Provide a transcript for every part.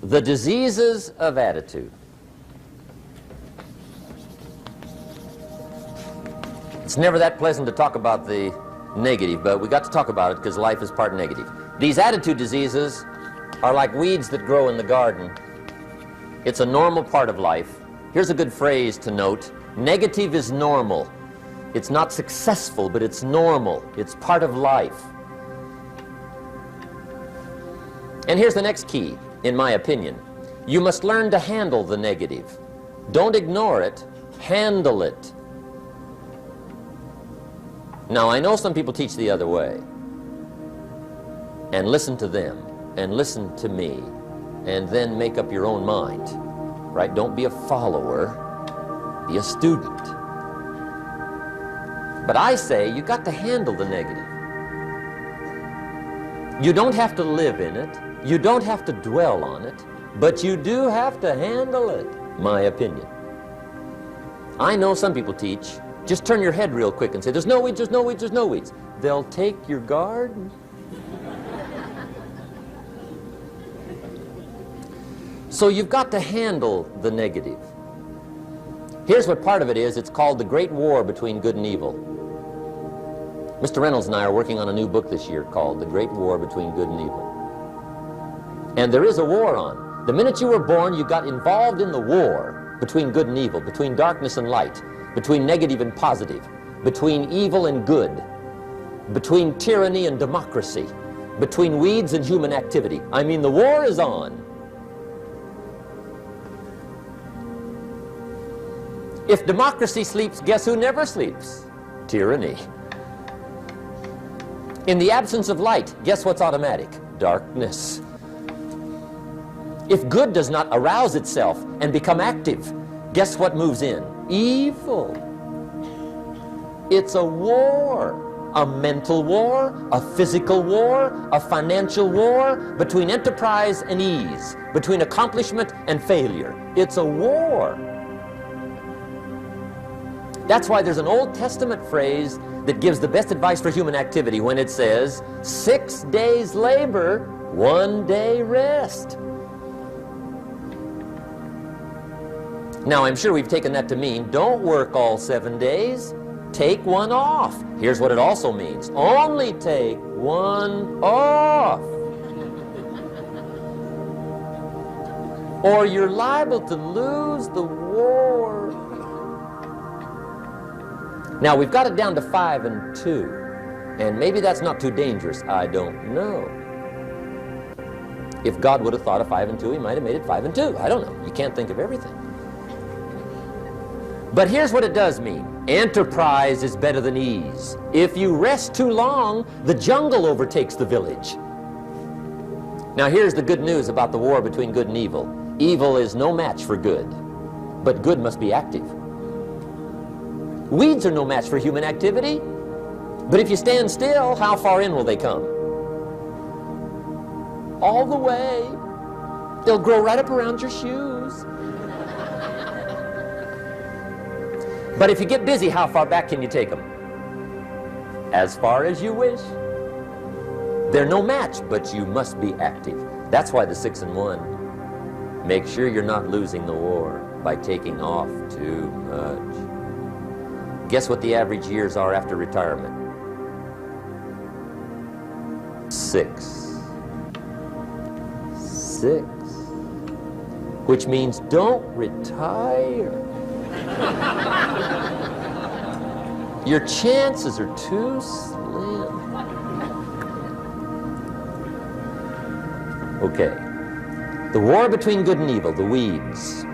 The diseases of attitude. It's never that pleasant to talk about the negative, but we got to talk about it because life is part negative. These attitude diseases are like weeds that grow in the garden. It's a normal part of life. Here's a good phrase to note. Negative is normal. It's not successful, but it's normal. It's part of life. And here's the next key, in my opinion. You must learn to handle the negative. Don't ignore it, handle it. Now, I know some people teach the other way. And listen to them, and listen to me, and then make up your own mind. Right? Don't be a follower, be a student. But I say you got to handle the negative. You don't have to live in it, you don't have to dwell on it, but you do have to handle it, my opinion. I know some people teach, just turn your head real quick and say, there's no weeds, there's no weeds, there's no weeds. They'll take your garden. So you've got to handle the negative. Here's what part of it is. It's called the Great War Between Good and Evil. Mr. Reynolds and I are working on a new book this year called The Great War Between Good and Evil. And there is a war on. The minute you were born, you got involved in the war between good and evil, between darkness and light, between negative and positive, between evil and good, between tyranny and democracy, between weeds and human activity. I mean, the war is on. If democracy sleeps, guess who never sleeps? Tyranny. In the absence of light, guess what's automatic? Darkness. If good does not arouse itself and become active, guess what moves in? Evil. It's a war. A mental war, a physical war, a financial war, between enterprise and ease, between accomplishment and failure. It's a war. That's why there's an Old Testament phrase that gives the best advice for human activity when it says, 6 days labor, 1 day rest. Now, I'm sure we've taken that to mean, don't work all 7 days, take one off. Here's what it also means, only take one off. Or you're liable to lose the war. Now, we've got it down to 5 and 2, and maybe that's not too dangerous, I don't know. If God would have thought of 5 and 2, he might have made it 5 and 2. I don't know. You can't think of everything. But here's what it does mean. Enterprise is better than ease. If you rest too long, the jungle overtakes the village. Now, here's the good news about the war between good and evil. Evil is no match for good, but good must be active. Weeds are no match for human activity, but if you stand still, how far in will they come? All the way. They'll grow right up around your shoes. But if you get busy, how far back can you take them? As far as you wish. They're no match, but you must be active. That's why the 6 and 1. Make sure you're not losing the war by taking off too much. Guess what the average years are after retirement? 6. 6. Which means don't retire. Your chances are too slim. Okay. The war between good and evil, the weeds.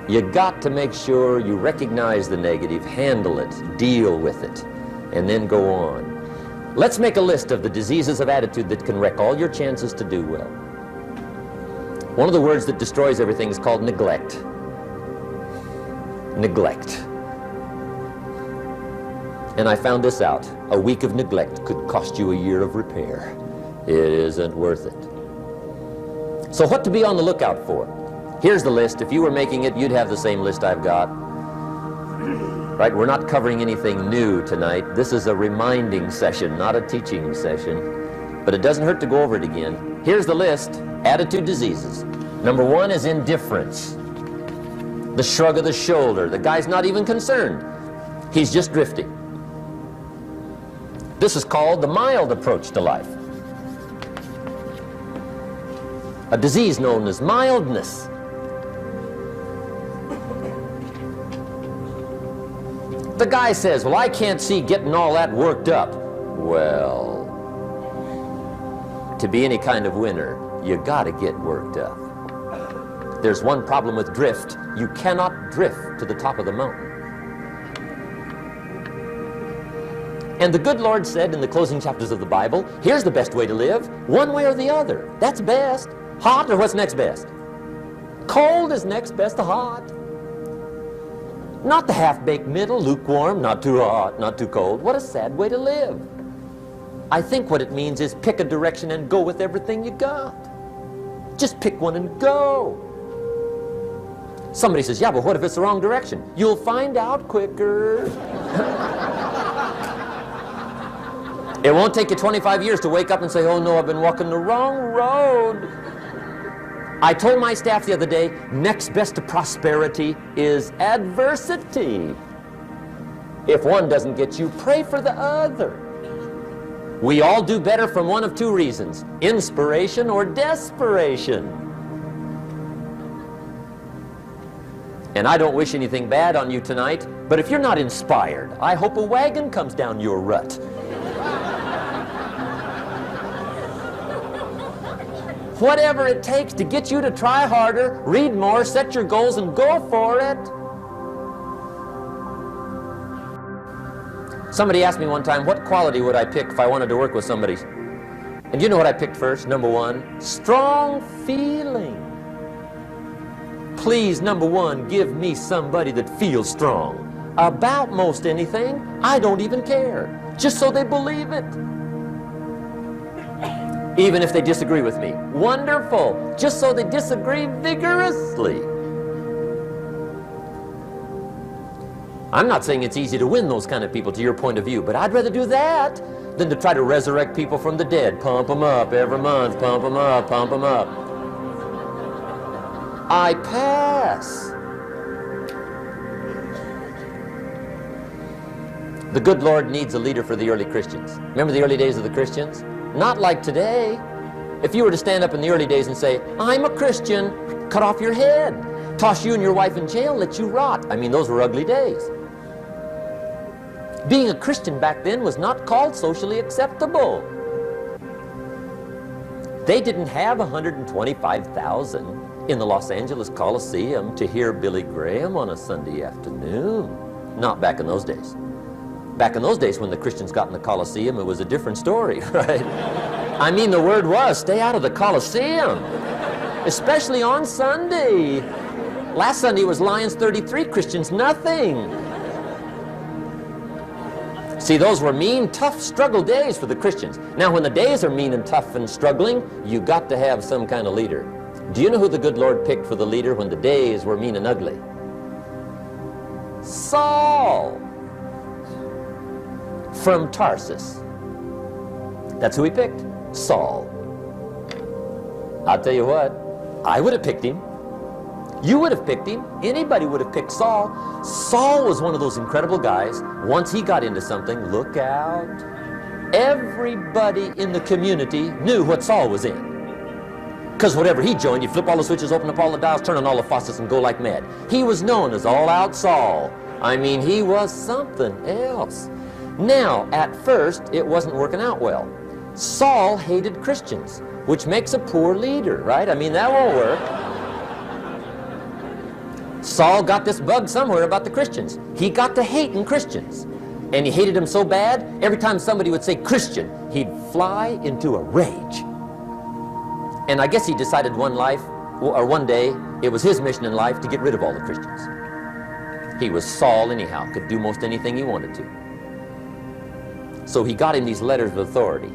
You got to make sure you recognize the negative, handle it, deal with it, and then go on. Let's make a list of the diseases of attitude that can wreck all your chances to do well. One of the words that destroys everything is called neglect. Neglect. And I found this out. A week of neglect could cost you a year of repair. It isn't worth it. So what to be on the lookout for? Here's the list. If you were making it, you'd have the same list I've got. Right? We're not covering anything new tonight. This is a reminding session, not a teaching session. But it doesn't hurt to go over it again. Here's the list. Attitude diseases. Number one is indifference. The shrug of the shoulder. The guy's not even concerned. He's just drifting. This is called the mild approach to life. A disease known as mildness. The guy says, well, I can't see getting all that worked up. Well, to be any kind of winner, you gotta get worked up. There's one problem with drift. You cannot drift to the top of the mountain. And the good Lord said in the closing chapters of the Bible, here's the best way to live, one way or the other. That's best. Hot or what's next best? Cold is next best to hot. Not the half-baked middle, lukewarm, not too hot, not too cold. What a sad way to live. I think what it means is pick a direction and go with everything you got. Just pick one and go. Somebody says, yeah, but what if it's the wrong direction? You'll find out quicker. It won't take you 25 years to wake up and say, oh no, I've been walking the wrong road. I told my staff the other day, next best to prosperity is adversity. If one doesn't get you, pray for the other. We all do better from one of two reasons, inspiration or desperation. And I don't wish anything bad on you tonight, but if you're not inspired, I hope a wagon comes down your rut. Whatever it takes to get you to try harder, read more, set your goals, and go for it. Somebody asked me one time, what quality would I pick if I wanted to work with somebody? And you know what I picked first? Number one, strong feeling. Please, number one, give me somebody that feels strong about most anything. I don't even care, just so they believe it. Even if they disagree with me. Wonderful, just so they disagree vigorously. I'm not saying it's easy to win those kind of people to your point of view, but I'd rather do that than to try to resurrect people from the dead. Pump them up every month, pump them up, pump them up. I pass. The good Lord needs a leader for the early Christians. Remember the early days of the Christians? Not like today. If you were to stand up in the early days and say, I'm a Christian, cut off your head, toss you and your wife in jail, let you rot. I mean, those were ugly days. Being a Christian back then was not called socially acceptable. They didn't have 125,000 in the Los Angeles Coliseum to hear Billy Graham on a Sunday afternoon. Not back in those days. Back in those days when the Christians got in the Coliseum, it was a different story, right? I mean, the word was, stay out of the Coliseum, especially on Sunday. Last Sunday was Lions 33, Christians nothing. See, those were mean, tough struggle days for the Christians. Now, when the days are mean and tough and struggling, you got to have some kind of leader. Do you know who the good Lord picked for the leader when the days were mean and ugly? Saul. From Tarsus. That's who he picked, Saul. I'll tell you what, I would have picked him. You would have picked him. Anybody would have picked Saul. Saul was one of those incredible guys. Once he got into something, look out. Everybody in the community knew what Saul was in. Because whatever he joined, you flip all the switches, open up all the dials, turn on all the faucets, and go like mad. He was known as All-Out Saul. I mean, he was something else. Now, at first, it wasn't working out well. Saul hated Christians, which makes a poor leader, right? I mean, that won't work. Saul got this bug somewhere about the Christians. He got to hating Christians. And he hated them so bad, every time somebody would say Christian, he'd fly into a rage. And I guess he decided one day, it was his mission in life to get rid of all the Christians. He was Saul anyhow, could do most anything he wanted to. So he got him these letters of authority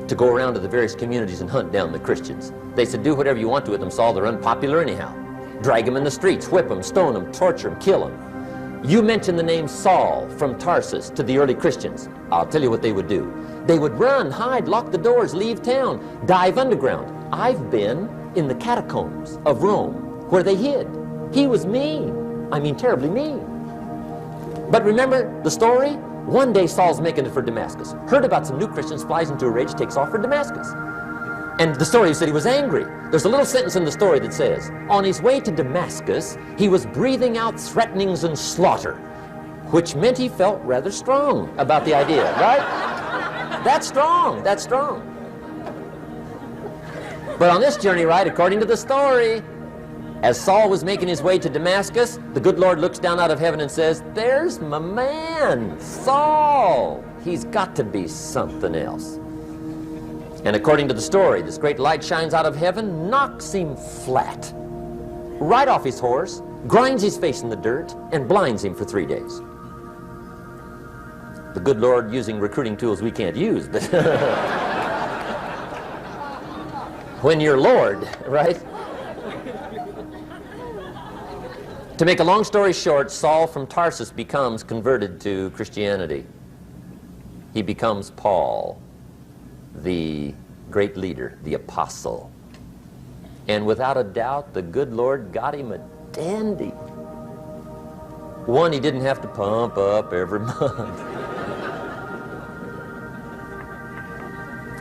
to go around to the various communities and hunt down the Christians. They said, do whatever you want to with them, Saul, they're unpopular anyhow. Drag them in the streets, whip them, stone them, torture them, kill them. You mention the name Saul from Tarsus to the early Christians, I'll tell you what they would do. They would run, hide, lock the doors, leave town, dive underground. I've been in the catacombs of Rome where they hid. He was mean. I mean, terribly mean. But remember the story? One day Saul's making it for Damascus. Heard about some new Christians, flies into a rage, takes off for Damascus. And the story said he was angry. There's a little sentence in the story that says, on his way to Damascus, he was breathing out threatenings and slaughter, which meant he felt rather strong about the idea, right? That's strong, that's strong. But on this journey, right, according to the story, as Saul was making his way to Damascus, the good Lord looks down out of heaven and says, there's my man, Saul. He's got to be something else. And according to the story, this great light shines out of heaven, knocks him flat, right off his horse, grinds his face in the dirt, and blinds him for 3 days. The good Lord using recruiting tools we can't use, but when you're Lord, right? To make a long story short, Saul from Tarsus becomes converted to Christianity. He becomes Paul, the great leader, the apostle. And without a doubt, the good Lord got him a dandy. One he didn't have to pump up every month.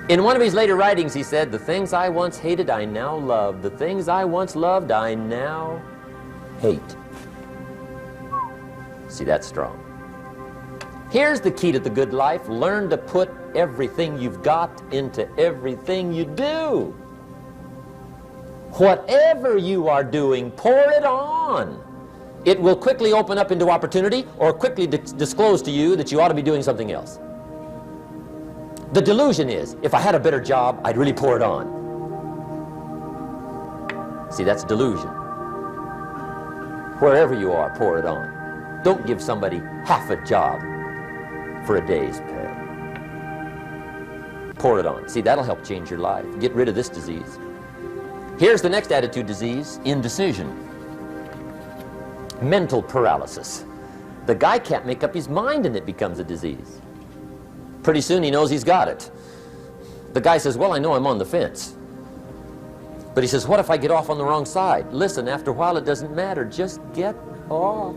In one of his later writings, he said, the things I once hated, I now love. The things I once loved, I now hate. See, that's strong. Here's the key to the good life. Learn to put everything you've got into everything you do. Whatever you are doing, pour it on. It will quickly open up into opportunity or quickly disclose to you that you ought to be doing something else. The delusion is, if I had a better job, I'd really pour it on. See, that's delusion. Wherever you are, pour it on. Don't give somebody half a job for a day's pay. Pour it on. See, that'll help change your life. Get rid of this disease. Here's the next attitude disease, indecision. Mental paralysis. The guy can't make up his mind and it becomes a disease. Pretty soon he knows he's got it. The guy says, well, I know I'm on the fence. But he says, what if I get off on the wrong side? Listen, after a while it doesn't matter. Just get off.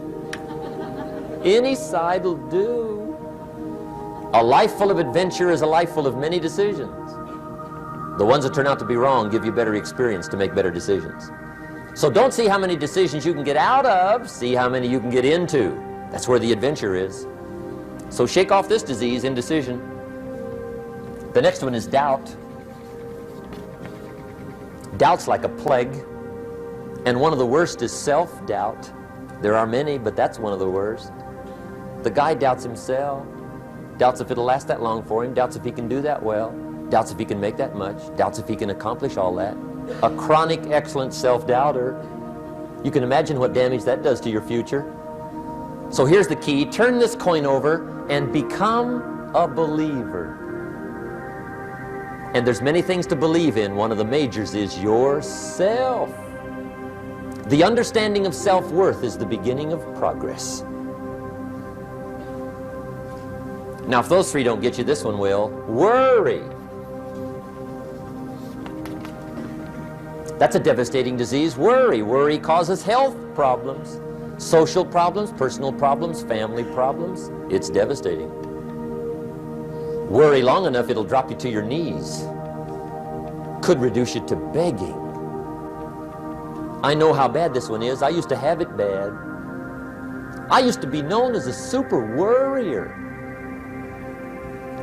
Any side will do. A life full of adventure is a life full of many decisions. The ones that turn out to be wrong give you better experience to make better decisions. So don't see how many decisions you can get out of, see how many you can get into. That's where the adventure is. So shake off this disease, indecision. The next one is doubt. Doubt's like a plague. And one of the worst is self-doubt. There are many, but that's one of the worst. The guy doubts himself. Doubts if it'll last that long for him. Doubts if he can do that well. Doubts if he can make that much. Doubts if he can accomplish all that. A chronic, excellent self-doubter. You can imagine what damage that does to your future. So here's the key. Turn this coin over and become a believer. And there's many things to believe in. One of the majors is yourself. The understanding of self-worth is the beginning of progress. Now, if those three don't get you, this one will. Worry. That's a devastating disease. Worry. Worry causes health problems, social problems, personal problems, family problems. It's devastating. Worry long enough, it'll drop you to your knees. Could reduce you to begging. I know how bad this one is. I used to have it bad. I used to be known as a super worrier.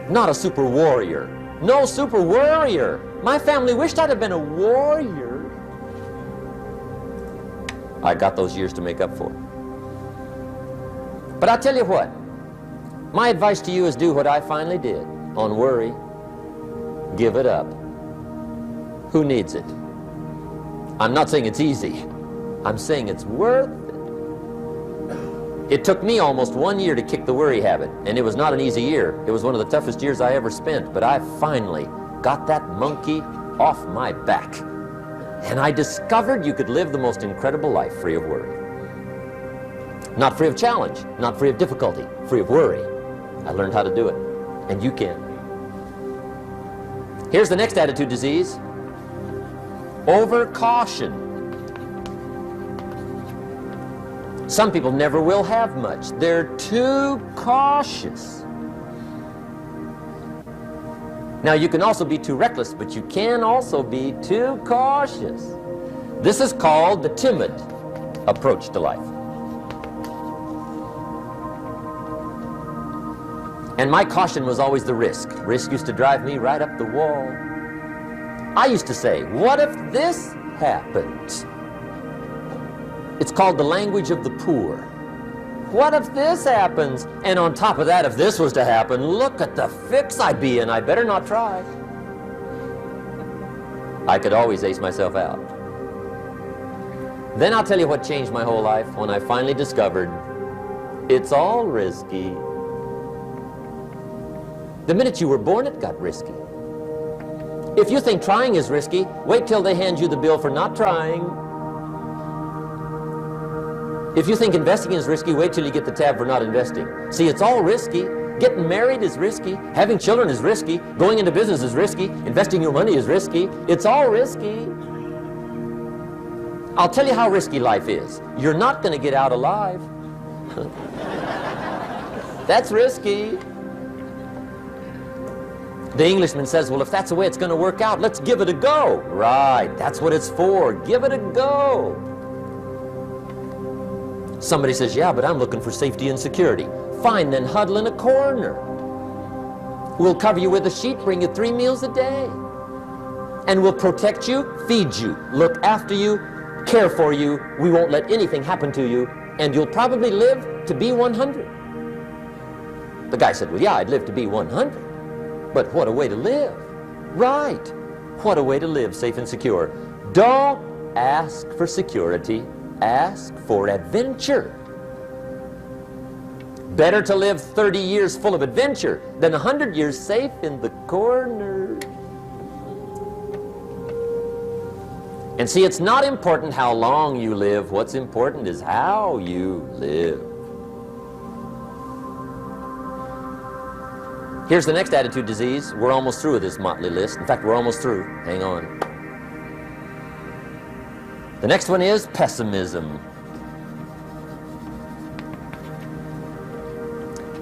Not a super warrior. No, super worrier. My family wished I'd have been a warrior. I got those years to make up for. But I'll tell you what. My advice to you is do what I finally did on worry. Give it up. Who needs it? I'm not saying it's easy. I'm saying it's worth it. It took me almost 1 year to kick the worry habit, and it was not an easy year. It was one of the toughest years I ever spent, but I finally got that monkey off my back. And I discovered you could live the most incredible life free of worry. Not free of challenge, not free of difficulty, free of worry. I learned how to do it, and you can. Here's the next attitude disease. Over caution. Some people never will have much. They're too cautious. Now, you can also be too reckless, but you can also be too cautious. This is called the timid approach to life. And my caution was always the risk. Risk used to drive me right up the wall. I used to say, what if this happens? It's called the language of the poor. What if this happens? And on top of that, if this was to happen, look at the fix I'd be in. I better not try. I could always ace myself out. Then I'll tell you what changed my whole life when I finally discovered it's all risky. The minute you were born, it got risky. If you think trying is risky, wait till they hand you the bill for not trying. If you think investing is risky, wait till you get the tab for not investing. See, it's all risky. Getting married is risky. Having children is risky. Going into business is risky. Investing your money is risky. It's all risky. I'll tell you how risky life is. You're not going to get out alive. That's risky. The Englishman says, well, if that's the way it's going to work out, let's give it a go. Right, that's what it's for. Give it a go. Somebody says, yeah, but I'm looking for safety and security. Fine, then huddle in a corner. We'll cover you with a sheet, bring you 3 meals a day. And we'll protect you, feed you, look after you, care for you. We won't let anything happen to you. And you'll probably live to be 100. The guy said, well, yeah, I'd live to be 100. But what a way to live. Right. What a way to live, safe and secure. Don't ask for security. Ask for adventure. Better to live 30 years full of adventure than 100 years safe in the corner. And see, it's not important how long you live. What's important is how you live. Here's the next attitude disease. We're almost through with this motley list. In fact, we're almost through. Hang on. The next one is pessimism.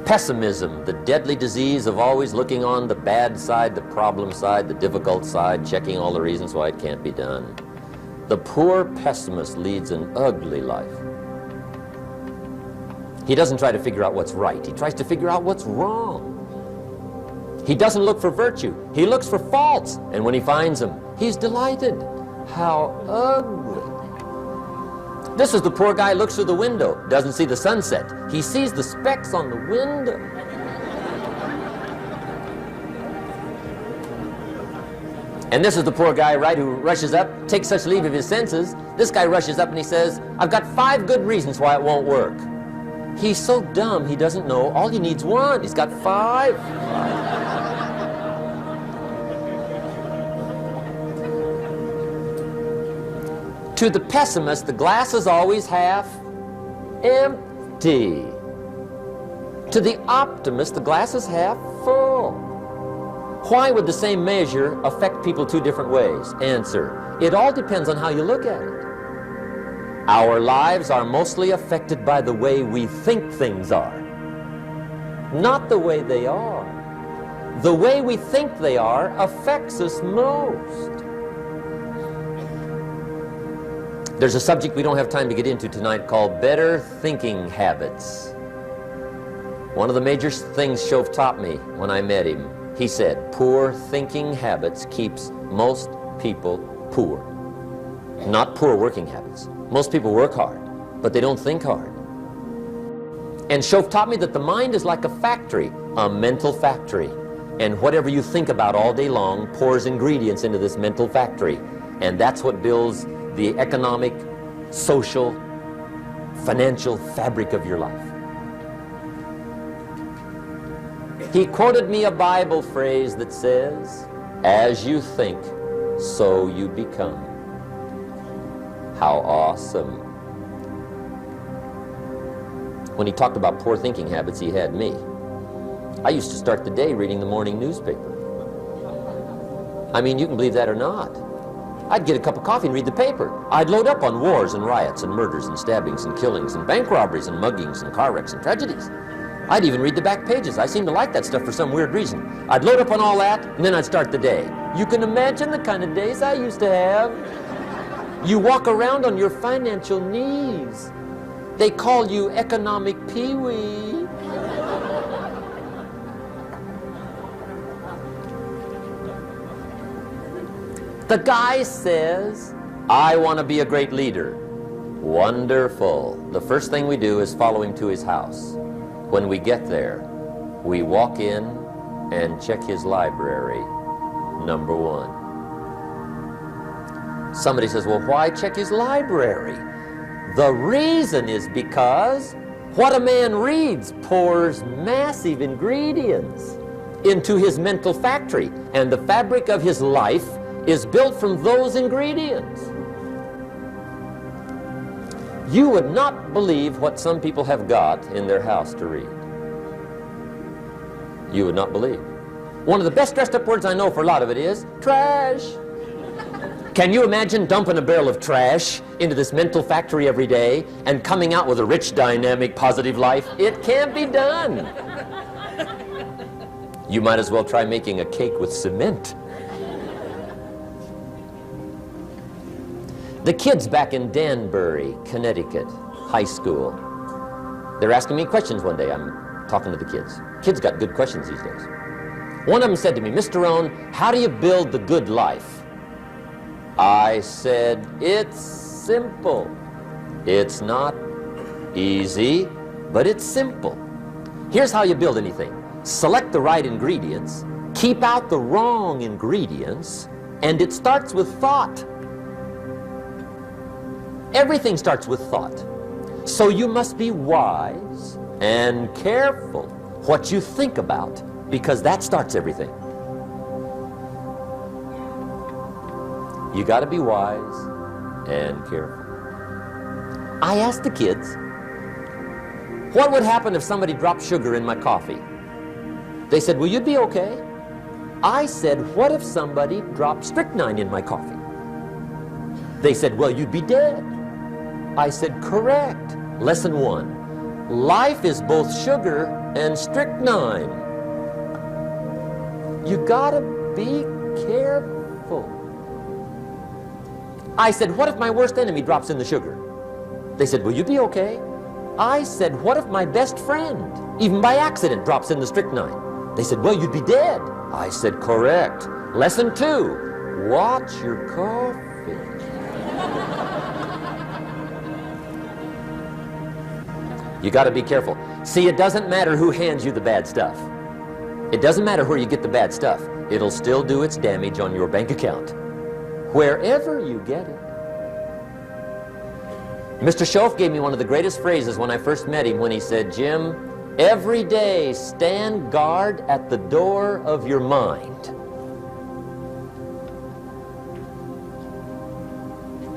Pessimism, the deadly disease of always looking on the bad side, the problem side, the difficult side, checking all the reasons why it can't be done. The poor pessimist leads an ugly life. He doesn't try to figure out what's right. He tries to figure out what's wrong. He doesn't look for virtue. He looks for faults. And when he finds them, he's delighted. How ugly. This is the poor guy who looks through the window, doesn't see the sunset. He sees the specks on the window. And this is the poor guy, right, who rushes up, takes such leave of his senses. This guy rushes up and he says, I've got 5 good reasons why it won't work. He's so dumb he doesn't know all he needs 1. He's got 5. To the pessimist, the glass is always half empty. To the optimist, the glass is half full. Why would the same measure affect people 2 different ways? Answer, it all depends on how you look at it. Our lives are mostly affected by the way we think things are, not the way they are. The way we think they are affects us most. There's a subject we don't have time to get into tonight called better thinking habits. One of the major things Shove taught me when I met him, he said, poor thinking habits keeps most people poor. Not poor working habits. Most people work hard, but they don't think hard. And Shove taught me that the mind is like a factory, a mental factory. And whatever you think about all day long pours ingredients into this mental factory. And that's what builds the economic, social, financial fabric of your life. He quoted me a Bible phrase that says, as you think, so you become. How awesome. When he talked about poor thinking habits, he had me. I used to start the day reading the morning newspaper. I mean, you can believe that or not. I'd get a cup of coffee and read the paper. I'd load up on wars and riots and murders and stabbings and killings and bank robberies and muggings and car wrecks and tragedies. I'd even read the back pages. I seem to like that stuff for some weird reason. I'd load up on all that, and then I'd start the day. You can imagine the kind of days I used to have. You walk around on your financial knees. They call you economic peewee. The guy says, I want to be a great leader. Wonderful. The first thing we do is follow him to his house. When we get there, we walk in and check his library, number one. Somebody says, well, why check his library? The reason is because what a man reads pours massive ingredients into his mental factory, and the fabric of his life is built from those ingredients. You would not believe what some people have got in their house to read. You would not believe. One of the best dressed up words I know for a lot of it is trash. Can you imagine dumping a barrel of trash into this mental factory every day and coming out with a rich, dynamic, positive life? It can't be done. You might as well try making a cake with cement. The kids back in Danbury, Connecticut, high school, they're asking me questions one day. I'm talking to the kids. Kids got good questions these days. One of them said to me, Mr. Rohn, how do you build the good life? I said, it's simple. It's not easy, but it's simple. Here's how you build anything. Select the right ingredients, keep out the wrong ingredients, and it starts with thought. Everything starts with thought. So you must be wise and careful what you think about, because that starts everything. You got to be wise and careful. I asked the kids, what would happen if somebody dropped sugar in my coffee? They said, well, you'd be okay. I said, what if somebody dropped strychnine in my coffee? They said, well, you'd be dead. I said, correct. Lesson one, life is both sugar and strychnine. You gotta be careful. I said, what if my worst enemy drops in the sugar? They said, will you be okay? I said, what if my best friend, even by accident, drops in the strychnine? They said, well, you'd be dead. I said, correct. Lesson two, watch your coffee. You got to be careful. See, it doesn't matter who hands you the bad stuff. It doesn't matter where you get the bad stuff. It'll still do its damage on your bank account, wherever you get it. Mr. Schoaf gave me one of the greatest phrases when I first met him when he said, Jim, every day stand guard at the door of your mind.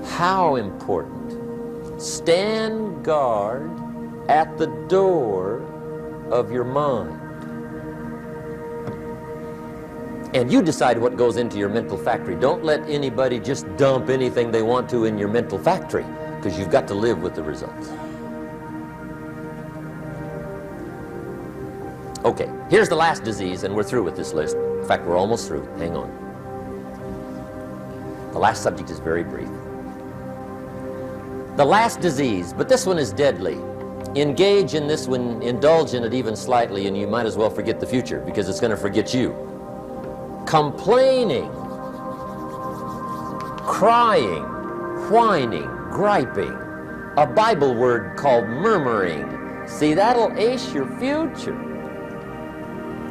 How important. Stand guard at the door of your mind. And you decide what goes into your mental factory. Don't let anybody just dump anything they want to in your mental factory, because you've got to live with the results. Okay, here's the last disease, and we're through with this list. In fact, we're almost through. Hang on. The last subject is very brief. The last disease, but this one is deadly. Engage in this one, indulge in it even slightly, and you might as well forget the future, because it's going to forget you. Complaining, crying, whining, griping, a Bible word called murmuring. See, that'll ace your future.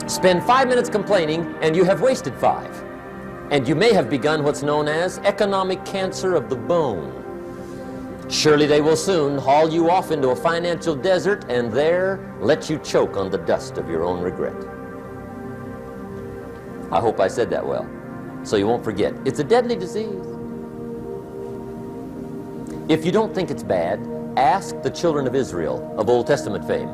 Spend 5 minutes complaining, and you have wasted 5. And you may have begun what's known as economic cancer of the bone. Surely they will soon haul you off into a financial desert and there let you choke on the dust of your own regret. I hope I said that well, so you won't forget. It's a deadly disease. If you don't think it's bad, ask the children of Israel of Old Testament fame.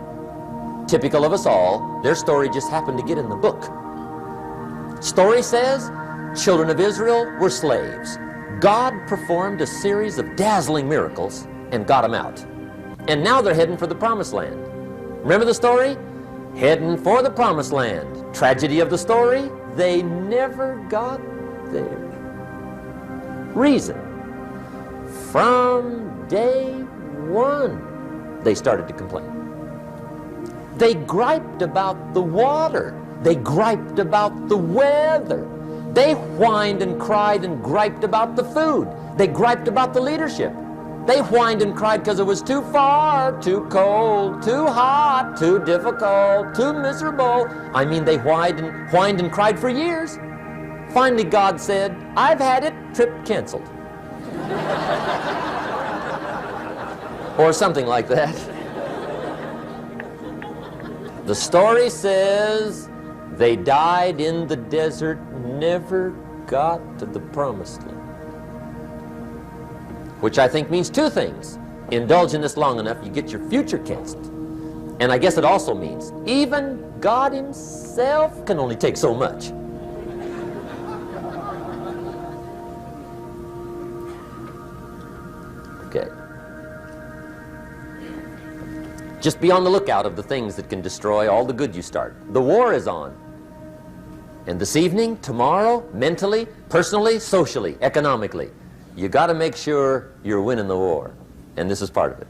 Typical of us all, their story just happened to get in the book. Story says, children of Israel were slaves. God performed a series of dazzling miracles and got them out. And now they're heading for the promised land. Remember the story? Heading for the promised land. Tragedy of the story, they never got there. Reason. From day one, they started to complain. They griped about the water. They griped about the weather. They whined and cried and griped about the food. They griped about the leadership. They whined and cried because it was too far, too cold, too hot, too difficult, too miserable. I mean, they whined and cried for years. Finally, God said, "I've had it, trip canceled." Or something like that. The story says they died in the desert, never got to the promised land. Which I think means two things. Indulge in this long enough, you get your future canceled. And I guess it also means even God himself can only take so much. Okay. Just be on the lookout of the things that can destroy all the good you start. The war is on. And this evening, tomorrow, mentally, personally, socially, economically, you got to make sure you're winning the war. And this is part of it.